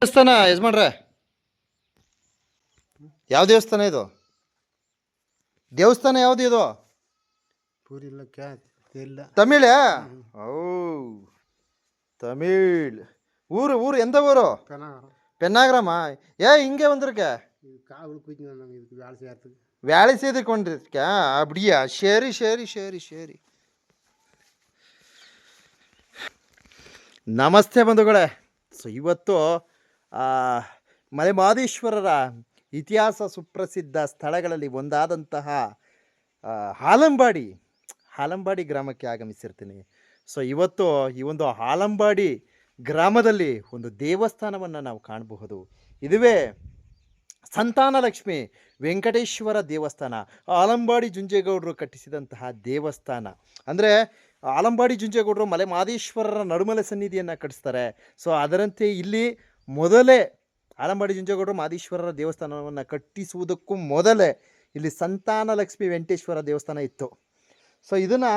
ದೇವಸ್ಥಾನ ಯಜಮಾನ್ರೆ, ಯಾವ ದೇವಸ್ಥಾನ ಇದು? ದೇವಸ್ಥಾನ ಯಾವುದು ಇದು? ತಮಿಳ್? ಓ ತಮಿಳ್. ಊರು ಊರು ಎಂತ ಊರು? ಪೆನ್ನಾಗ್ರಾಮ. இங்கே வந்திருக்க? வேலை செய்து கொண்டிருக்க? அப்படியா? சரி சரி சரி சரி. ನಮಸ್ತೆ ಬಂಧುಗಳೇ. ಸೊ ಇವತ್ತು ಮಲೆ ಮಹದೇಶ್ವರರ ಇತಿಹಾಸ ಸುಪ್ರಸಿದ್ಧ ಸ್ಥಳಗಳಲ್ಲಿ ಒಂದಾದಂತಹ ಹಾಲಂಬಾಡಿ ಗ್ರಾಮಕ್ಕೆ ಆಗಮಿಸಿರ್ತೀನಿ. ಸೊ ಇವತ್ತು ಈ ಒಂದು ಹಾಲಂಬಾಡಿ ಗ್ರಾಮದಲ್ಲಿ ಒಂದು ದೇವಸ್ಥಾನವನ್ನು ನಾವು ಕಾಣಬಹುದು. ಇದುವೇ ಸಂತಾನಲಕ್ಷ್ಮಿ ವೆಂಕಟೇಶ್ವರ ದೇವಸ್ಥಾನ. ಆಲಂಬಾಡಿ ಜುಂಜೇಗೌಡರು ಕಟ್ಟಿಸಿದಂತಹ ದೇವಸ್ಥಾನ. ಅಂದರೆ ಆಲಂಬಾಡಿ ಜುಂಜೇಗೌಡರು ಮಲೆ ಮಹದೇಶ್ವರರ ನಡುಮಲೆ ಸನ್ನಿಧಿಯನ್ನು ಕಟ್ಟಿಸ್ತಾರೆ. ಸೊ ಅದರಂತೆ ಇಲ್ಲಿ ಮೊದಲೇ ಆಲಂಬಾಡಿ ಜುಂಜೇಗೌಡರು ಮಹದೇಶ್ವರರ ದೇವಸ್ಥಾನವನ್ನು ಕಟ್ಟಿಸುವುದಕ್ಕೂ ಮೊದಲೇ ಇಲ್ಲಿ ಸಂತಾನಲಕ್ಷ್ಮಿ ವೆಂಕಟೇಶ್ವರ ದೇವಸ್ಥಾನ ಇತ್ತು. ಸೊ ಇದನ್ನು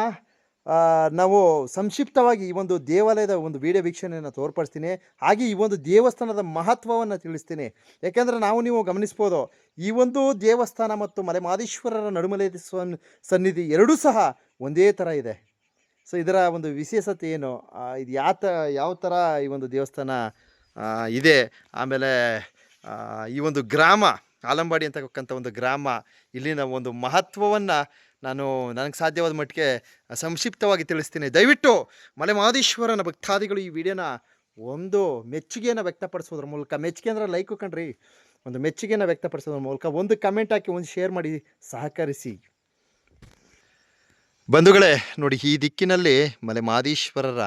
ನಾವು ಸಂಕ್ಷಿಪ್ತವಾಗಿ ಈ ಒಂದು ದೇವಾಲಯದ ಒಂದು ವಿಡಿಯೋ ವೀಕ್ಷಣೆಯನ್ನು ತೋರ್ಪಡಿಸ್ತೀನಿ. ಹಾಗೆ ಈ ಒಂದು ದೇವಸ್ಥಾನದ ಮಹತ್ವವನ್ನು ತಿಳಿಸ್ತೀನಿ. ಯಾಕೆಂದರೆ ನೀವು ಗಮನಿಸ್ಬೋದು, ಈ ಒಂದು ದೇವಸ್ಥಾನ ಮತ್ತು ಮಲೆ ಮಹದೇಶ್ವರರ ನಡುಮಲೆ ಸನ್ನಿಧಿ ಎರಡೂ ಸಹ ಒಂದೇ ಥರ ಇದೆ. ಸೊ ಇದರ ಒಂದು ವಿಶೇಷತೆ ಏನು, ಇದು ಯಾವ ಥರ ಈ ಒಂದು ದೇವಸ್ಥಾನ ಇದೆ, ಆಮೇಲೆ ಈ ಒಂದು ಗ್ರಾಮ ಆಲಂಬಾಡಿ ಅಂತಕ್ಕಂಥ ಒಂದು ಗ್ರಾಮ, ಇಲ್ಲಿನ ಒಂದು ಮಹತ್ವವನ್ನು ನನಗೆ ಸಾಧ್ಯವಾದ ಮಟ್ಟಿಗೆ ಸಂಕ್ಷಿಪ್ತವಾಗಿ ತಿಳಿಸ್ತೀನಿ. ದಯವಿಟ್ಟು ಮಲೆ ಮಹದೇಶ್ವರನ ಭಕ್ತಾದಿಗಳು ಈ ವಿಡಿಯೋನ ಒಂದು ಮೆಚ್ಚುಗೆಯನ್ನು ವ್ಯಕ್ತಪಡಿಸೋದ್ರ ಮೂಲಕ, ಮೆಚ್ಚುಗೆ ಅಂದರೆ ಲೈಕು ಕಣ್ರಿ, ಒಂದು ಮೆಚ್ಚುಗೆಯನ್ನು ವ್ಯಕ್ತಪಡಿಸೋದ್ರ ಮೂಲಕ ಒಂದು ಕಮೆಂಟ್ ಹಾಕಿ ಒಂದು ಶೇರ್ ಮಾಡಿ ಸಹಕರಿಸಿ. ಬಂಧುಗಳೇ ನೋಡಿ, ಈ ದಿಕ್ಕಿನಲ್ಲಿ ಮಲೆ ಮಹದೇಶ್ವರರ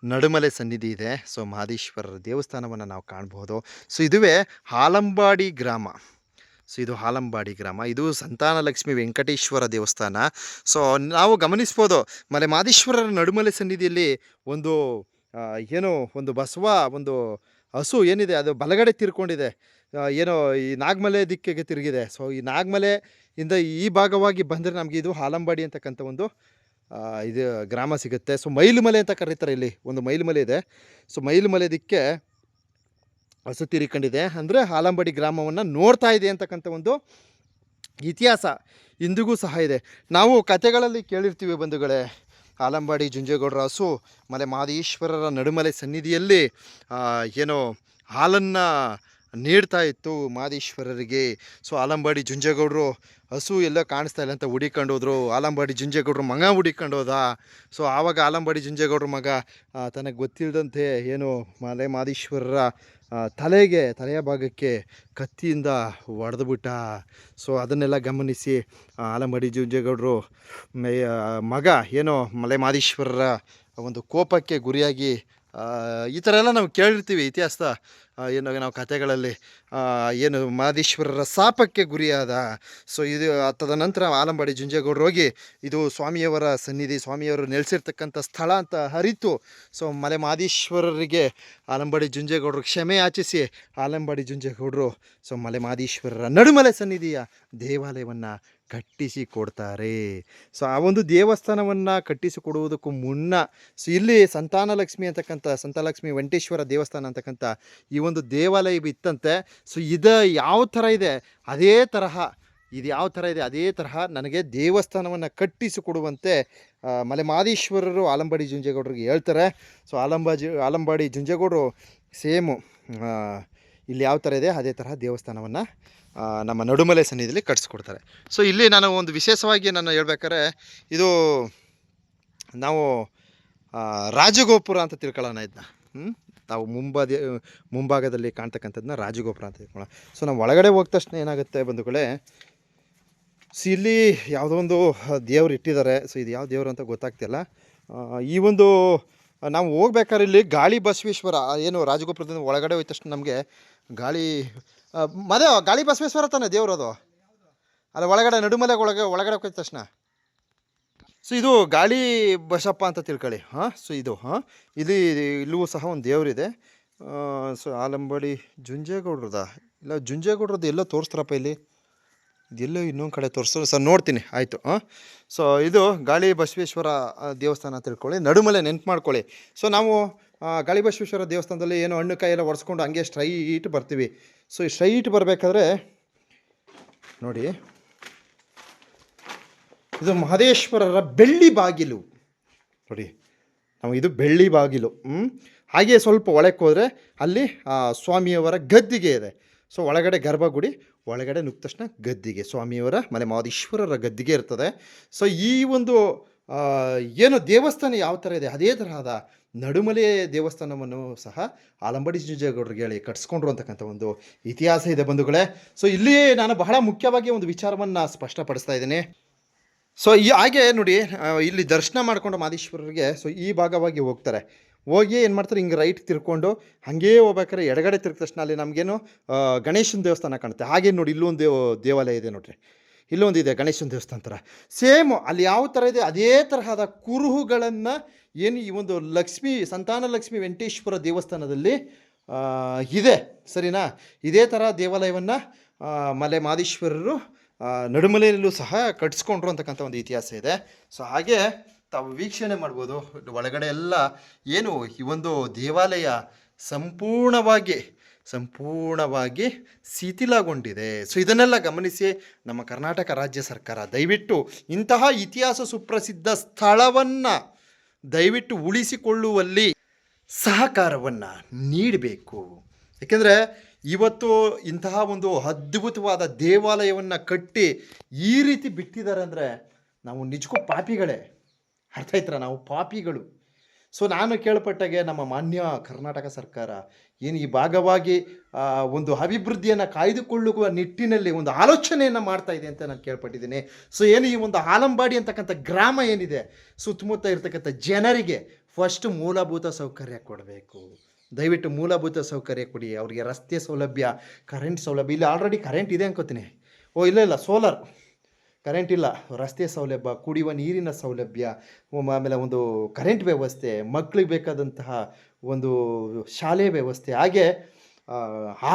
ನಡುಮಲೆ ಸನ್ನಿಧಿ ಇದೆ. ಸೊ ಮಹದೇಶ್ವರರ ದೇವಸ್ಥಾನವನ್ನು ನಾವು ಕಾಣಬಹುದು. ಸೊ ಇದುವೇ ಹಾಲಂಬಾಡಿ ಗ್ರಾಮ. ಸೊ ಇದು ಹಾಲಂಬಾಡಿ ಗ್ರಾಮ, ಇದು ಸಂತಾನಲಕ್ಷ್ಮಿ ವೆಂಕಟೇಶ್ವರ ದೇವಸ್ಥಾನ. ಸೊ ನಾವು ಗಮನಿಸ್ಬೋದು, ಮಲೆ ಮಹದೇಶ್ವರರ ನಡುಮಲೆ ಸನ್ನಿಧಿಯಲ್ಲಿ ಒಂದು ಬಸವ ಒಂದು ಹಸು ಏನಿದೆ ಅದು ಬಲಗಡೆ ತಿರ್ಕೊಂಡಿದೆ, ಈ ನಾಗಮಲೆ ದಿಕ್ಕಿಗೆ ತಿರುಗಿದೆ. ಸೊ ಈ ನಾಗಮಲೆಯಿಂದ ಈ ಭಾಗವಾಗಿ ಬಂದರೆ ನಮಗೆ ಇದು ಹಾಲಂಬಾಡಿ ಅಂತಕ್ಕಂಥ ಒಂದು ಇದು ಗ್ರಾಮ ಸಿಗುತ್ತೆ. ಸೊ ಮೈಲುಮಲೆ ಅಂತ ಕರೀತಾರೆ. ಇಲ್ಲಿ ಒಂದು ಮೈಲುಮಲೆ ಇದೆ. ಸೊ ಮೈಲುಮಲೆ ದಿಕ್ಕೆ ಹಸು ತಿರ್ಕೊಂಡಿದೆ ಅಂದರೆ ಹಾಲಂಬಾಡಿ ಗ್ರಾಮವನ್ನು ನೋಡ್ತಾ ಇದೆ ಅಂತಕ್ಕಂಥ ಒಂದು ಇತಿಹಾಸ ಇಂದಿಗೂ ಸಹ ಇದೆ. ನಾವು ಕಥೆಗಳಲ್ಲಿ ಕೇಳಿರ್ತೀವಿ ಬಂಧುಗಳೇ, ಆಲಂಬಾಡಿ ಜುಂಜೇಗೌಡರ ಹಸು ಮಲೆ ಮಹದೇಶ್ವರರ ನಡುಮಲೆ ಸನ್ನಿಧಿಯಲ್ಲಿ ಹಾಲನ್ನು ನೀಡ್ತಾ ಇತ್ತು ಮಹದೇಶ್ವರರಿಗೆ. ಸೊ ಆಲಂಬಾಡಿ ಜುಂಜೇಗೌಡರು ಹಸು ಎಲ್ಲ ಕಾಣಿಸ್ತಾ ಇಲ್ಲ ಅಂತ ಹುಡಿಕೊಂಡು ಹೋದ್ರು. ಆಲಂಬಾಡಿ ಜುಂಜೇಗೌಡರು ಮಗ ಹುಡಿಕೊಂಡು ಹೋದ. ಸೊ ಆವಾಗ ಆಲಂಬಾಡಿ ಜುಂಜೇಗೌಡರ ಮಗ ತನಗೆ ಗೊತ್ತಿಲ್ಲದಂತೆ ಮಲೆ ಮಹದೇಶ್ವರರ ತಲೆಯ ಭಾಗಕ್ಕೆ ಕತ್ತಿಯಿಂದ ಹೊಡೆದುಬಿಟ್ಟ. ಸೊ ಅದನ್ನೆಲ್ಲ ಗಮನಿಸಿ ಆಲಂಬಾಡಿ ಜುಂಜೇಗೌಡರು ಮಗ ಮಲೆ ಮಹದೇಶ್ವರರ ಒಂದು ಕೋಪಕ್ಕೆ ಗುರಿಯಾಗಿ, ಈ ಥರ ಎಲ್ಲ ನಾವು ಕೇಳಿರ್ತೀವಿ ಇತಿಹಾಸದ ನಾವು ಕಥೆಗಳಲ್ಲಿ, ಮಹದೇಶ್ವರರ ಶಾಪಕ್ಕೆ ಗುರಿಯಾದ. ಸೊ ಇದು ತದನಂತರ ಆಲಂಬಾಡಿ ಜುಂಜೇಗೌಡರು ಹೋಗಿ ಇದು ಸ್ವಾಮಿಯವರ ಸನ್ನಿಧಿ, ಸ್ವಾಮಿಯವರು ನೆಲೆಸಿರ್ತಕ್ಕಂಥ ಸ್ಥಳ ಅಂತ ಅರಿತು ಸೊ ಮಲೆ ಮಹದೇಶ್ವರರಿಗೆ ಆಲಂಬಾಡಿ ಜುಂಜೇಗೌಡರು ಕ್ಷಮೆ ಯಾಚಿಸಿ ಆಲಂಬಾಡಿ ಜುಂಜೇಗೌಡರು ಸೊ ಮಲೆ ಮಹದೇಶ್ವರರ ನಡುಮಲೆ ಸನ್ನಿಧಿಯ ದೇವಾಲಯವನ್ನು ಕಟ್ಟಿಸಿಕೊಡ್ತಾರೆ. ಸೊ ಆ ಒಂದು ದೇವಸ್ಥಾನವನ್ನು ಕಟ್ಟಿಸಿಕೊಡುವುದಕ್ಕೂ ಮುನ್ನ ಸೊ ಇಲ್ಲಿ ಸಂತಾನಲಕ್ಷ್ಮಿ ವೆಂಕಟೇಶ್ವರ ದೇವಸ್ಥಾನ ಅಂತಕ್ಕಂಥ ಈ ಒಂದು ದೇವಾಲಯ ಇತ್ತಂತೆ. ಸೊ ಇದು ಯಾವ ಥರ ಇದೆ ಅದೇ ತರಹ ನನಗೆ ದೇವಸ್ಥಾನವನ್ನು ಕಟ್ಟಿಸಿಕೊಡುವಂತೆ ಮಲೆ ಮಹದೇಶ್ವರರು ಆಲಂಬಾಡಿ ಜುಂಜೇಗೌಡರಿಗೆ ಹೇಳ್ತಾರೆ. ಸೊ ಆಲಂಬಾಡಿ ಜುಂಜೇಗೌಡರು ಸೇಮು ಇಲ್ಲಿ ಯಾವ ಥರ ಇದೆ ಅದೇ ತರಹ ದೇವಸ್ಥಾನವನ್ನು ನಮ್ಮ ನಡುಮಲೆ ಸನ್ನಿಧಿಯಲ್ಲಿ ಕಟ್ಟಿಸ್ಕೊಡ್ತಾರೆ. ಸೊ ಇಲ್ಲಿ ನಾನು ಒಂದು ವಿಶೇಷವಾಗಿ ಹೇಳ್ಬೇಕಾದ್ರೆ, ಇದು ನಾವು ರಾಜಗೋಪುರ ಅಂತ ತಿಳ್ಕೊಳ್ಳೋಣ. ಇದನ್ನ ನಾವು ಮುಂಭಾಗದಲ್ಲಿ ಕಾಣ್ತಕ್ಕಂಥದ್ದನ್ನ ರಾಜಗೋಪುರ ಅಂತ ತಿಳ್ಕೊಳ್ಳೋಣ. ಸೊ ನಾವು ಒಳಗಡೆ ಹೋದ ತಕ್ಷಣ ಏನಾಗುತ್ತೆ ಬಂಧುಗಳೇ, ಸೊ ಇಲ್ಲಿ ಯಾವುದೋ ಒಂದು ದೇವ್ರು ಇಟ್ಟಿದ್ದಾರೆ. ಸೊ ಇದು ಯಾವ ದೇವರು ಅಂತ ಗೊತ್ತಾಗ್ತಿಲ್ಲ. ಈ ಒಂದು ನಾವು ಹೋಗ್ಬೇಕಾದ್ರೆ ಇಲ್ಲಿ ಗಾಳಿ ಬಸವೇಶ್ವರ ರಾಜಗೋಪುರದಿಂದ ಒಳಗಡೆ ಹೋದ ತಕ್ಷಣ ನಮಗೆ ಗಾಳಿ ಬಸವೇಶ್ವರ ತಾನೆ ದೇವರು, ಅದು ಅಲ್ಲ ಒಳಗಡೆ ನಡುಮಲೆ ಒಳಗಡೆ ಹೋದ ತಕ್ಷಣ ಸೊ ಇದು ಗಾಳಿ ಬಸಪ್ಪ ಅಂತ ತಿಳ್ಕೊಳ್ಳಿ. ಸೊ ಇಲ್ಲೂ ಸಹ ಒಂದು ದೇವರಿದೆ. ಸೊ ಆಲಂಬಾಡಿ ಜುಂಜೇಗೌಡ್ರದ ಇಲ್ಲ ಜುಂಜೇಗೌಡ್ರದ್ದು ಎಲ್ಲೋ ತೋರಿಸ್ತಾರಪ್ಪ, ಇದೆಲ್ಲೋ ಇನ್ನೊಂದು ಕಡೆ ತೋರಿಸ್ತಾರೆ ಸರ್, ನೋಡ್ತೀನಿ ಆಯಿತು. ಸೊ ಇದು ಗಾಳಿ ಬಸವೇಶ್ವರ ದೇವಸ್ಥಾನ ತಿಳ್ಕೊಳ್ಳಿ, ನಡುಮಲೆ ನೆನ್ಪು ಮಾಡ್ಕೊಳ್ಳಿ. ಸೊ ನಾವು ಗಾಳಿಬಸವೇಶ್ವರ ದೇವಸ್ಥಾನದಲ್ಲಿ ಏನು ಹಣ್ಣು ಕಾಯೆಲ್ಲ ಒರೆಸ್ಕೊಂಡು ಹಂಗೆ ಸ್ಟ್ರೈಟ್ ಬರ್ತೀವಿ. ಸೊ ಈ ಸ್ಟ್ರೈಟ್ ಬರಬೇಕಾದ್ರೆ ನೋಡಿ, ಇದು ಮಹದೇಶ್ವರರ ಬೆಳ್ಳಿ ಬಾಗಿಲು ನೋಡಿ. ನಾವು ಇದು ಬೆಳ್ಳಿ ಬಾಗಿಲು. ಹಾಗೆ ಸ್ವಲ್ಪ ಒಳಕ್ಕೆ ಹೋದರೆ ಅಲ್ಲಿ ಸ್ವಾಮಿಯವರ ಗದ್ದಿಗೆ ಇದೆ. ಸೊ ಒಳಗಡೆ ಗರ್ಭಗುಡಿ, ಒಳಗಡೆ ನುಗ್ಗಿದ ತಕ್ಷಣ ಗದ್ದಿಗೆ, ಸ್ವಾಮಿಯವರ ಮಲೆ ಮಹದೇಶ್ವರರ ಗದ್ದಿಗೆ ಇರ್ತದೆ. ಸೊ ಈ ಒಂದು ಏನು ದೇವಸ್ಥಾನ ಯಾವ ಥರ ಇದೆ ಅದೇ ತರಹದ ನಡುಮಲೆ ದೇವಸ್ಥಾನವನ್ನು ಸಹ ಆಲಂಬಡಿ ಜುಂಜೇಗೌಡರಿಗೆ ಹೇಳಿ ಕಟ್ಸ್ಕೊಂಡ್ರು ಅಂತಕ್ಕಂಥ ಒಂದು ಇತಿಹಾಸ ಇದೆ ಬಂಧುಗಳೇ. ಸೊ ಇಲ್ಲಿ ನಾನು ಬಹಳ ಮುಖ್ಯವಾಗಿ ಒಂದು ವಿಚಾರವನ್ನು ಸ್ಪಷ್ಟಪಡಿಸ್ತಾ ಇದ್ದೀನಿ. ಸೊ ಹಾಗೆ ನೋಡಿ, ಇಲ್ಲಿ ದರ್ಶನ ಮಾಡಿಕೊಂಡು ಮಹದೇಶ್ವರರಿಗೆ ಸೊ ಈ ಭಾಗವಾಗಿ ಹೋಗ್ತಾರೆ. ಹೋಗಿ ಏನು ಮಾಡ್ತಾರೆ, ಹಿಂಗೆ ರೈಟ್ ತಿರ್ಕೊಂಡು ಹಾಗೇ ಹೋಗ್ಬೇಕಾದ್ರೆ ಎಡಗಡೆ ತಿರುಗಿದ ತಕ್ಷಣ ಅಲ್ಲಿ ನಮಗೇನು ಗಣೇಶನ ದೇವಸ್ಥಾನ ಕಾಣುತ್ತೆ. ಹಾಗೆ ನೋಡಿ, ಇಲ್ಲೊಂದು ದೇವಾಲಯ ಇದೆ ನೋಡ್ರಿ, ಇಲ್ಲೊಂದಿದೆ ಗಣೇಶನ ದೇವಸ್ಥಾನ ಥರ ಸೇಮ್ ಅಲ್ಲಿ ಯಾವ ಥರ ಇದೆ ಅದೇ ತರಹದ ಕುರುಹುಗಳನ್ನು ಏನು ಈ ಒಂದು ಸಂತಾನ ಲಕ್ಷ್ಮಿ ವೆಂಕಟೇಶ್ವರ ದೇವಸ್ಥಾನದಲ್ಲಿ ಇದೆ. ಸರಿನಾ? ಇದೇ ಥರ ದೇವಾಲಯವನ್ನು ಮಲೆ ಮಹದೇಶ್ವರರು ನಡುಮಲೆಯಲ್ಲೂ ಸಹ ಕಟ್ಸ್ಕೊಂಡ್ರು ಅಂತಕ್ಕಂಥ ಒಂದು ಇತಿಹಾಸ ಇದೆ. ಸೊ ಹಾಗೆ ತಾವು ವೀಕ್ಷಣೆ ಮಾಡ್ಬೋದು. ಒಳಗಡೆ ಎಲ್ಲ ಏನು ಈ ಒಂದು ದೇವಾಲಯ ಸಂಪೂರ್ಣವಾಗಿ ಶಿಥಿಲಗೊಂಡಿದೆ. ಸೊ ಇದನ್ನೆಲ್ಲ ಗಮನಿಸಿ ನಮ್ಮ ಕರ್ನಾಟಕ ರಾಜ್ಯ ಸರ್ಕಾರ ದಯವಿಟ್ಟು ಇಂತಹ ಇತಿಹಾಸ ಸುಪ್ರಸಿದ್ಧ ಸ್ಥಳವನ್ನು ದಯವಿಟ್ಟು ಉಳಿಸಿಕೊಳ್ಳುವಲ್ಲಿ ಸಹಕಾರವನ್ನು ನೀಡಬೇಕು. ಏಕೆಂದರೆ ಇವತ್ತು ಇಂತಹ ಒಂದು ಅದ್ಭುತವಾದ ದೇವಾಲಯವನ್ನು ಕಟ್ಟಿ ಈ ರೀತಿ ಬಿಟ್ಟಿದ್ದಾರೆ ಅಂದರೆ ನಾವು ನಿಜಕ್ಕೂ ಪಾಪಿಗಳೇ. ಅರ್ಥ ಆಯ್ತರ? ನಾವು ಪಾಪಿಗಳು. ಸೊ ನಾನು ಕೇಳ್ಪಟ್ಟಾಗೆ ನಮ್ಮ ಮಾನ್ಯ ಕರ್ನಾಟಕ ಸರ್ಕಾರ ಏನು ಈ ಭಾಗವಾಗಿ ಒಂದು ಅಭಿವೃದ್ಧಿಯನ್ನು ಕಾಯ್ದುಕೊಳ್ಳುವ ನಿಟ್ಟಿನಲ್ಲಿ ಒಂದು ಆಲೋಚನೆಯನ್ನು ಮಾಡ್ತಾ ಇದೆ ಅಂತ ನಾನು ಕೇಳ್ಪಟ್ಟಿದ್ದೀನಿ. ಸೊ ಏನು ಈ ಒಂದು ಆಲಂಬಾಡಿ ಅಂತಕ್ಕಂಥ ಗ್ರಾಮ ಏನಿದೆ, ಸುತ್ತಮುತ್ತ ಇರ್ತಕ್ಕಂಥ ಜನರಿಗೆ ಫಸ್ಟ್ ಮೂಲಭೂತ ಸೌಕರ್ಯ ಕೊಡಬೇಕು. ದಯವಿಟ್ಟು ಮೂಲಭೂತ ಸೌಕರ್ಯ ಕೊಡಿ. ಅವರಿಗೆ ರಸ್ತೆ ಸೌಲಭ್ಯ, ಕರೆಂಟ್ ಸೌಲಭ್ಯ. ಇಲ್ಲಿ ಆಲ್ರೆಡಿ ಕರೆಂಟ್ ಇದೆ ಅನ್ಕೋತೀನಿ. ಇಲ್ಲ ಸೋಲಾರ್ ಕರೆಂಟ್ ಇಲ್ಲ. ರಸ್ತೆ ಸೌಲಭ್ಯ, ಕುಡಿಯುವ ನೀರಿನ ಸೌಲಭ್ಯ, ಆಮೇಲೆ ಒಂದು ಕರೆಂಟ್ ವ್ಯವಸ್ಥೆ, ಮಕ್ಕಳಿಗೆ ಬೇಕಾದಂತಹ ಒಂದು ಶಾಲೆ ವ್ಯವಸ್ಥೆ, ಹಾಗೆ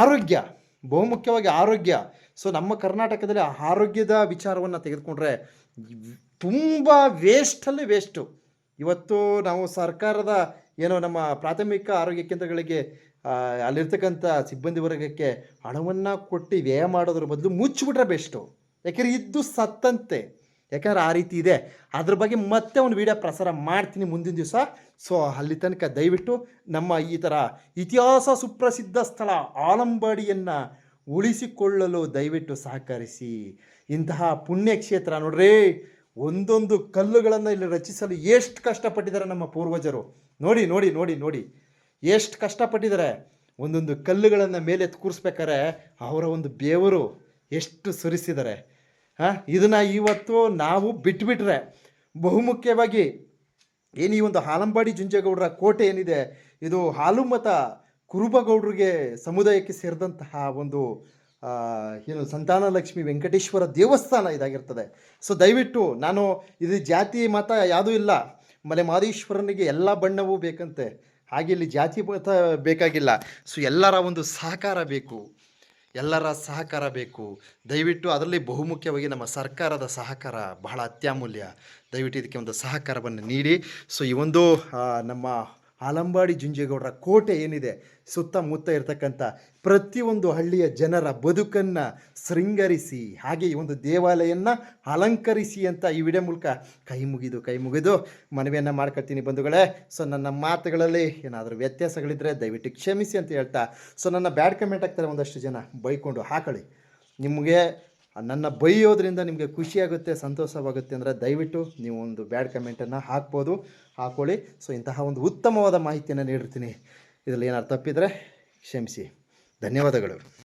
ಆರೋಗ್ಯ, ಬಹುಮುಖ್ಯವಾಗಿ ಆರೋಗ್ಯ. ಸೊ ನಮ್ಮ ಕರ್ನಾಟಕದಲ್ಲಿ ಆರೋಗ್ಯದ ವಿಚಾರವನ್ನು ತೆಗೆದುಕೊಂಡ್ರೆ ತುಂಬ ವೇಸ್ಟಲ್ಲಿ ವೇಸ್ಟು. ಇವತ್ತು ನಾವು ಸರ್ಕಾರದ ಏನೋ ನಮ್ಮ ಪ್ರಾಥಮಿಕ ಆರೋಗ್ಯ ಕೇಂದ್ರಗಳಿಗೆ ಅಲ್ಲಿರ್ತಕ್ಕಂಥ ಸಿಬ್ಬಂದಿ ವರ್ಗಕ್ಕೆ ಹಣವನ್ನು ಕೊಟ್ಟು ವ್ಯಯ ಮಾಡೋದ್ರ ಬದಲು ಮುಚ್ಚಿಬಿಟ್ರೆ ಬೆಸ್ಟು. ಯಾಕೆಂದರೆ ಇದ್ದು ಸತ್ತಂತೆ. ಯಾಕಂದರೆ ಆ ರೀತಿ ಇದೆ. ಅದ್ರ ಬಗ್ಗೆ ಮತ್ತೆ ಒಂದು ವಿಡಿಯೋ ಪ್ರಸಾರ ಮಾಡ್ತೀನಿ ಮುಂದಿನ ದಿವಸ. ಸೊ ಅಲ್ಲಿ ತನಕ ದಯವಿಟ್ಟು ನಮ್ಮ ಈ ಥರ ಇತಿಹಾಸ ಸುಪ್ರಸಿದ್ಧ ಸ್ಥಳ ಆಲಂಬಾಡಿಯನ್ನು ಉಳಿಸಿಕೊಳ್ಳಲು ದಯವಿಟ್ಟು ಸಹಕರಿಸಿ. ಇಂತಹ ಪುಣ್ಯಕ್ಷೇತ್ರ ನೋಡ್ರಿ, ಒಂದೊಂದು ಕಲ್ಲುಗಳನ್ನು ಇಲ್ಲಿ ರಚಿಸಲು ಎಷ್ಟು ಕಷ್ಟಪಟ್ಟಿದ್ದಾರೆ ನಮ್ಮ ಪೂರ್ವಜರು. ನೋಡಿ ನೋಡಿ ನೋಡಿ ನೋಡಿ ಎಷ್ಟು ಕಷ್ಟಪಟ್ಟಿದ್ದಾರೆ. ಒಂದೊಂದು ಕಲ್ಲುಗಳನ್ನು ಮೇಲೆ ಕೂರಿಸ್ಬೇಕಾರೆ ಅವರ ಒಂದು ಬೆವರು ಎಷ್ಟು ಸುರಿಸಿದ್ದಾರೆ. ಇದನ್ನು ಇವತ್ತು ನಾವು ಬಿಟ್ಬಿಟ್ರೆ, ಬಹುಮುಖ್ಯವಾಗಿ ಏನು ಈ ಒಂದು ಆಲಂಬಾಡಿ ಜುಂಜೇಗೌಡರ ಕೋಟೆ ಏನಿದೆ, ಇದು ಹಾಲುಮತ ಕುರುಬಗೌಡರಿಗೆ ಸಮುದಾಯಕ್ಕೆ ಸೇರಿದಂತಹ ಒಂದು ಏನು ಸಂತಾನ ಲಕ್ಷ್ಮಿ ವೆಂಕಟೇಶ್ವರ ದೇವಸ್ಥಾನ ಇದಾಗಿರ್ತದೆ. ಸೊ ದಯವಿಟ್ಟು ನಾನು ಇದು ಜಾತಿ ಮತ ಯಾವುದೂ ಇಲ್ಲ. ಮಲೆ ಮಹದೇಶ್ವರನಿಗೆ ಎಲ್ಲ ಬಣ್ಣವೂ ಬೇಕಂತೆ, ಹಾಗೆ ಇಲ್ಲಿ ಜಾತಿ ಮತ ಬೇಕಾಗಿಲ್ಲ. ಸೊ ಎಲ್ಲರ ಒಂದು ಸಹಕಾರ ಬೇಕು. ದಯವಿಟ್ಟು ಅದರಲ್ಲಿ ಬಹುಮುಖ್ಯವಾಗಿ ನಮ್ಮ ಸರ್ಕಾರದ ಸಹಕಾರ ಬಹಳ ಅತ್ಯಮೂಲ್ಯ. ದಯವಿಟ್ಟು ಇದಕ್ಕೆ ಒಂದು ಸಹಕಾರವನ್ನು ನೀಡಿ. ಸೊ ಈ ಒಂದು ನಮ್ಮ ಆಲಂಬಾಡಿ ಜುಂಜೇಗೌಡರ ಕೋಟೆ ಏನಿದೆ, ಸುತ್ತಮುತ್ತ ಇರತಕ್ಕಂಥ ಪ್ರತಿಯೊಂದು ಹಳ್ಳಿಯ ಜನರ ಬದುಕನ್ನು ಶೃಂಗರಿಸಿ, ಹಾಗೆ ಈ ಒಂದು ದೇವಾಲಯವನ್ನು ಅಲಂಕರಿಸಿ ಅಂತ ಈ ವಿಡಿಯೋ ಮೂಲಕ ಕೈ ಮುಗಿದು ಮನವಿಯನ್ನು ಮಾಡ್ಕೊಳ್ತೀನಿ ಬಂಧುಗಳೇ. ಸೊ ನನ್ನ ಮಾತುಗಳಲ್ಲಿ ಏನಾದರೂ ವ್ಯತ್ಯಾಸಗಳಿದ್ದರೆ ದಯವಿಟ್ಟು ಕ್ಷಮಿಸಿ ಅಂತ ಹೇಳ್ತಾ, ಸೊ ನನ್ನ ಬ್ಯಾಡ್ ಕಮೆಂಟ್ ಆಗ್ತಾರೆ ಒಂದಷ್ಟು ಜನ, ಬೈಕೊಂಡು ಹಾಕೊಳ್ಳಿ. ನಿಮಗೆ ನನ್ನ ಬೈಯೋದ್ರಿಂದ ನಿಮಗೆ ಖುಷಿಯಾಗುತ್ತೆ, ಸಂತೋಷವಾಗುತ್ತೆ ಅಂದರೆ ದಯವಿಟ್ಟು ನೀವು ಒಂದು ಬ್ಯಾಡ್ ಕಮೆಂಟನ್ನು ಹಾಕ್ಕೊಳ್ಳಿ. ಸೊ ಇಂತಹ ಒಂದು ಉತ್ತಮವಾದ ಮಾಹಿತಿಯನ್ನು ನೀಡಿರ್ತೀನಿ. ಇದರಲ್ಲಿ ಏನಾದ್ರು ತಪ್ಪಿದರೆ ಕ್ಷಮಿಸಿ. ಧನ್ಯವಾದಗಳು.